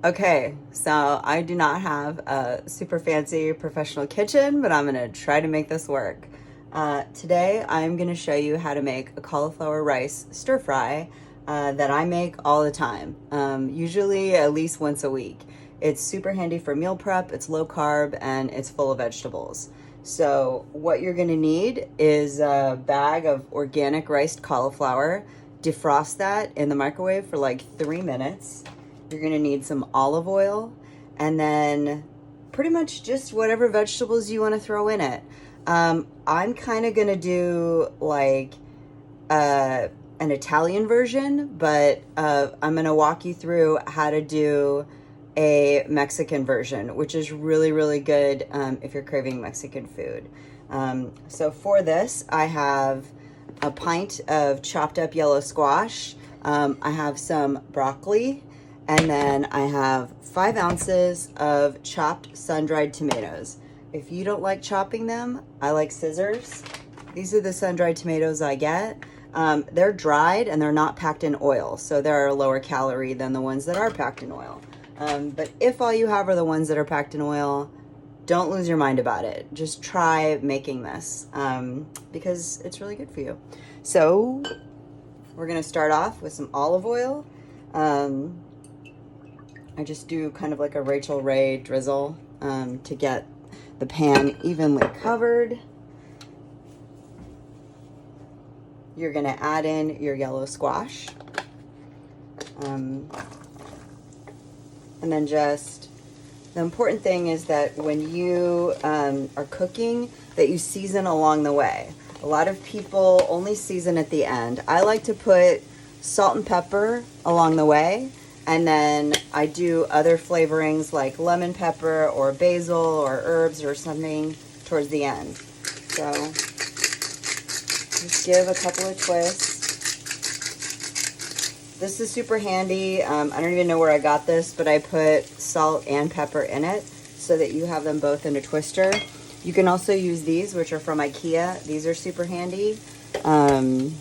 Okay, so I do not have a super fancy professional kitchen, but I'm gonna try to make this work. Today, I'm gonna show you how to make a cauliflower rice stir fry that I make all the time, usually at least once a week. It's super handy for meal prep, it's low carb, and it's full of vegetables. So what you're gonna need is a bag of organic riced cauliflower. Defrost that in the microwave for like 3 minutes. You're gonna need some olive oil, and then pretty much just whatever vegetables you wanna throw in it. I'm kind of gonna do like an Italian version, but I'm gonna walk you through how to do a Mexican version, which is really, really good if you're craving Mexican food. So for this, I have a pint of chopped up yellow squash. I have some broccoli, and then I have 5 ounces of chopped sun-dried tomatoes. If you don't like chopping them, I like scissors. These are the sun-dried tomatoes I get. They're dried and they're not packed in oil, so they're lower calorie than the ones that are packed in oil. But if all you have are the ones that are packed in oil, don't lose your mind about it. Just try making this because it's really good for you. So we're gonna start off with some olive oil. I just do kind of like a Rachel Ray drizzle to get the pan evenly covered. You're gonna add in your yellow squash. And then just, the important thing is that when you are cooking, that you season along the way. A lot of people only season at the end. I like to put salt and pepper along the way, and then I do other flavorings like lemon pepper or basil or herbs or something towards the end. So just give a couple of twists. This is super handy. I don't even know where I got this, but I put salt and pepper in it so that you have them both in a twister. You can also use these, which are from IKEA. These are super handy. And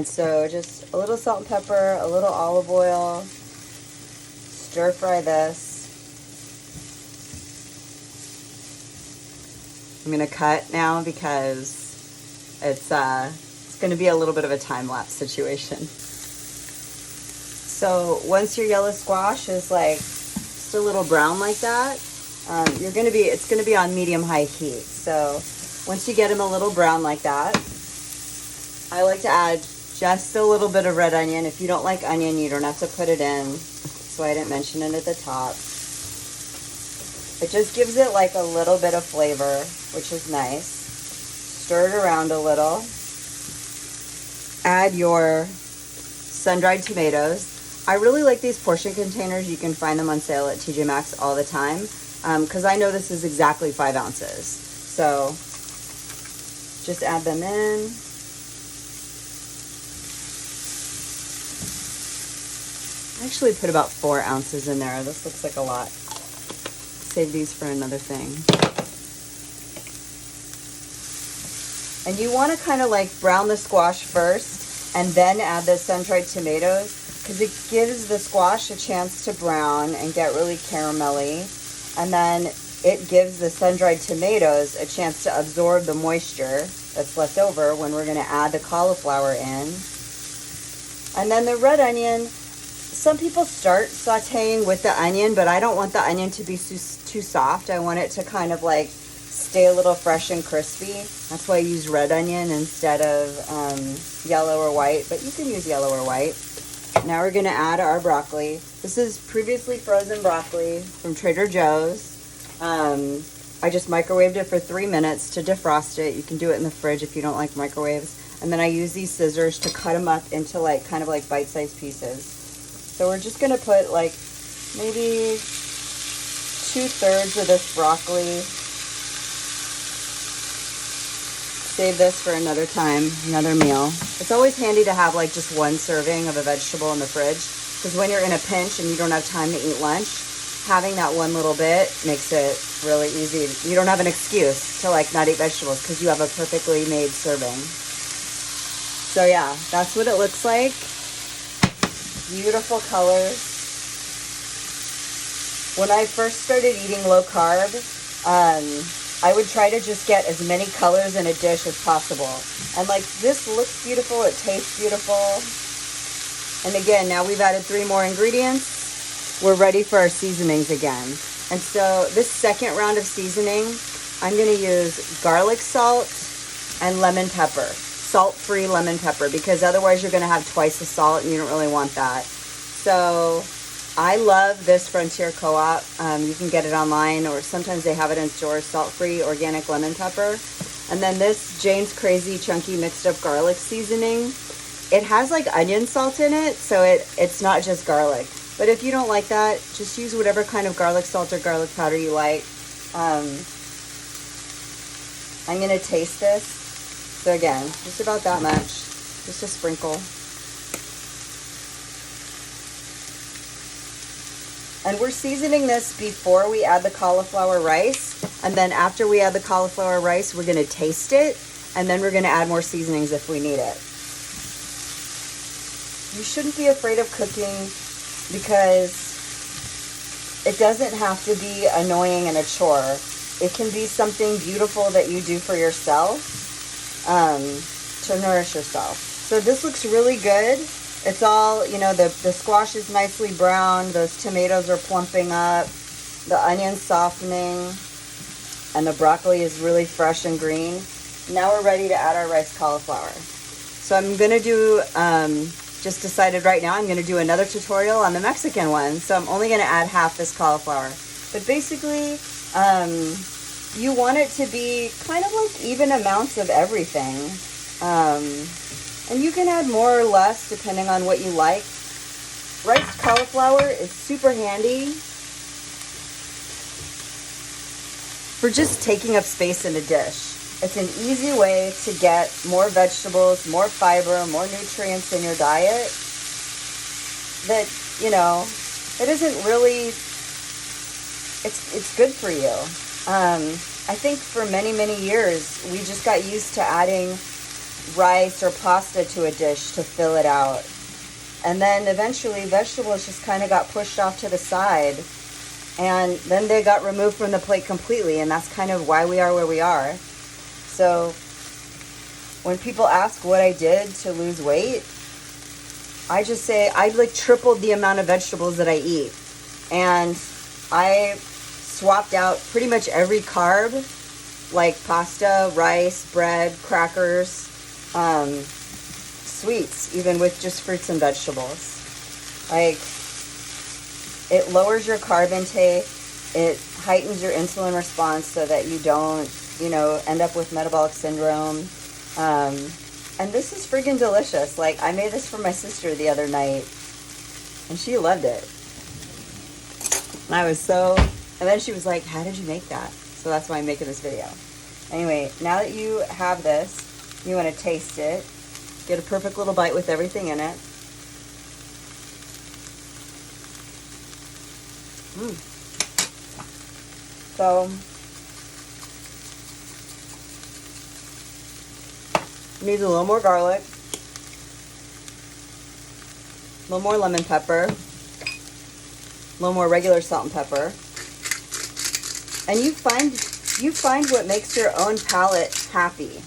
so just a little salt and pepper, a little olive oil. Stir fry this. I'm gonna cut now because it's gonna be a little bit of a time-lapse situation. So once your yellow squash is like just a little brown like that, it's gonna be on medium-high heat. So once you get them a little brown like that, I like to add just a little bit of red onion. If you don't like onion, you don't have to put it in. So I didn't mention it at the top. It just gives it like a little bit of flavor, which is nice. Stir it around a little. Add your sun-dried tomatoes. I really like these portion containers. You can find them on sale at TJ Maxx all the time because I know this is exactly 5 ounces. So just add them in. I actually put about 4 ounces in there. This looks like a lot. Save these for another thing. And you want to kind of like brown the squash first and then add the sun-dried tomatoes because it gives the squash a chance to brown and get really caramelly. And then it gives the sun-dried tomatoes a chance to absorb the moisture that's left over when we're going to add the cauliflower in. And then the red onion, some people start sauteing with the onion, but I don't want the onion to be too soft. I want it to kind of like stay a little fresh and crispy. That's why I use red onion instead of yellow or white, but you can use yellow or white. Now we're gonna add our broccoli. This is previously frozen broccoli from Trader Joe's. I just microwaved it for 3 minutes to defrost it. You can do it in the fridge if you don't like microwaves. And then I use these scissors to cut them up into like kind of like bite-sized pieces. So we're just gonna put like maybe 2/3 of this broccoli. Save this for another time, another meal. It's always handy to have like just 1 serving of a vegetable in the fridge because when you're in a pinch and you don't have time to eat lunch, having that one little bit makes it really easy. You don't have an excuse to like not eat vegetables because you have a perfectly made serving. So yeah, that's what it looks like. Beautiful colors. When I first started eating low carb, I would try to just get as many colors in a dish as possible. And like, this looks beautiful, it tastes beautiful. And again, now we've added 3 more ingredients. We're ready for our seasonings again. And so this second round of seasoning, I'm gonna use garlic salt and lemon pepper. Salt-free lemon pepper, because otherwise you're gonna have twice the salt and you don't really want that. So I love this Frontier Co-op. You can get it online, or sometimes they have it in stores, salt-free organic lemon pepper. And then this Jane's Crazy Chunky Mixed Up Garlic Seasoning. It has like onion salt in it, so it's not just garlic. But if you don't like that, just use whatever kind of garlic salt or garlic powder you like. I'm gonna taste this. So again, just about that much, just a sprinkle. And we're seasoning this before we add the cauliflower rice. And then after we add the cauliflower rice, we're gonna taste it. And then we're gonna add more seasonings if we need it. You shouldn't be afraid of cooking, because it doesn't have to be annoying and a chore. It can be something beautiful that you do for yourself, to nourish yourself. So this looks really good. It's all, you know, the squash is nicely browned, those tomatoes are plumping up, the onion's softening, and the broccoli is really fresh and green. Now we're ready to add our rice cauliflower. So I'm gonna do, just decided right now, I'm gonna do another tutorial on the Mexican one. So I'm only gonna add half this cauliflower. But basically, you want it to be kind of like even amounts of everything. And you can add more or less depending on what you like. Riced cauliflower is super handy for just taking up space in a dish. It's an easy way to get more vegetables, more fiber, more nutrients in your diet that, you know, it isn't really, it's good for you. I think for many, many years, we just got used to adding rice or pasta to a dish to fill it out. And then eventually vegetables just kind of got pushed off to the side, and then they got removed from the plate completely, and that's kind of why we are where we are. So when people ask what I did to lose weight, I just say I like tripled the amount of vegetables that I eat. And I swapped out pretty much every carb, like pasta, rice, bread, crackers, sweets, even with just fruits and vegetables. Like, it lowers your carb intake, it heightens your insulin response so that you don't, you know, end up with metabolic syndrome. And this is friggin' delicious. Like, I made this for my sister the other night, and she loved it. And I was so, and then she was like, how did you make that? So that's why I'm making this video. Anyway, now that you have this, you want to taste it. Get a perfect little bite with everything in it. So, needs a little more garlic, a little more lemon pepper, a little more regular salt and pepper. And you find what makes your own palate happy.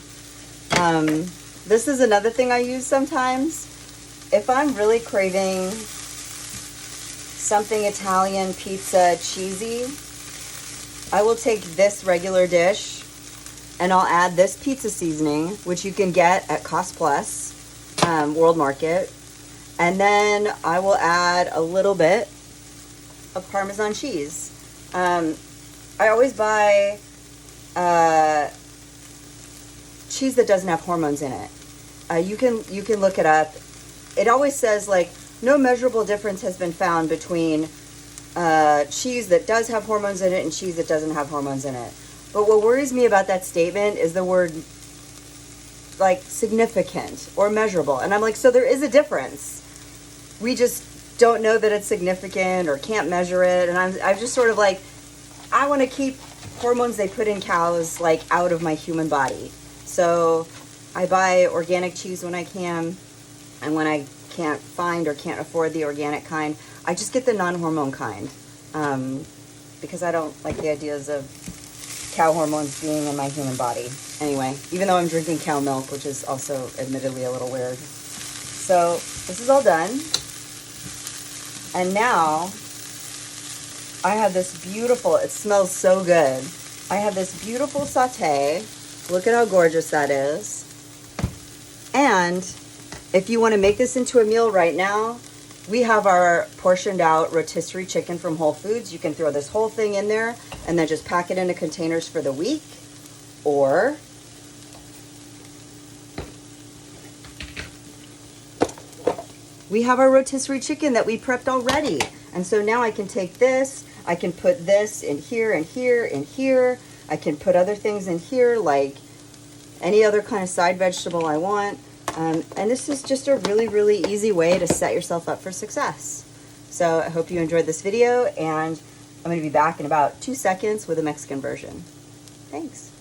This is another thing I use sometimes. If I'm really craving something Italian, pizza, cheesy, I will take this regular dish and I'll add this pizza seasoning, which you can get at Cost Plus, World Market. And then I will add a little bit of Parmesan cheese. I always buy cheese that doesn't have hormones in it. You can look it up. It always says, like, no measurable difference has been found between cheese that does have hormones in it and cheese that doesn't have hormones in it. But what worries me about that statement is the word, like, significant or measurable. And I'm like, so there is a difference. We just don't know that it's significant or can't measure it. And I'm just sort of like, I want to keep hormones they put in cows, like, out of my human body. So I buy organic cheese when I can, and when I can't find or can't afford the organic kind, I just get the non-hormone kind. because I don't like the ideas of cow hormones being in my human body. Anyway, even though I'm drinking cow milk, which is also admittedly a little weird. So this is all done. And now I have this beautiful, it smells so good. I have this beautiful sauté. Look at how gorgeous that is. And if you want to make this into a meal right now, we have our portioned out rotisserie chicken from Whole Foods. You can throw this whole thing in there and then just pack it into containers for the week. Or we have our rotisserie chicken that we prepped already. And so now I can take this, I can put this in here and here and here. I can put other things in here like any other kind of side vegetable I want. And this is just a really, really easy way to set yourself up for success. So I hope you enjoyed this video, and I'm going to be back in about 2 seconds with a Mexican version. Thanks.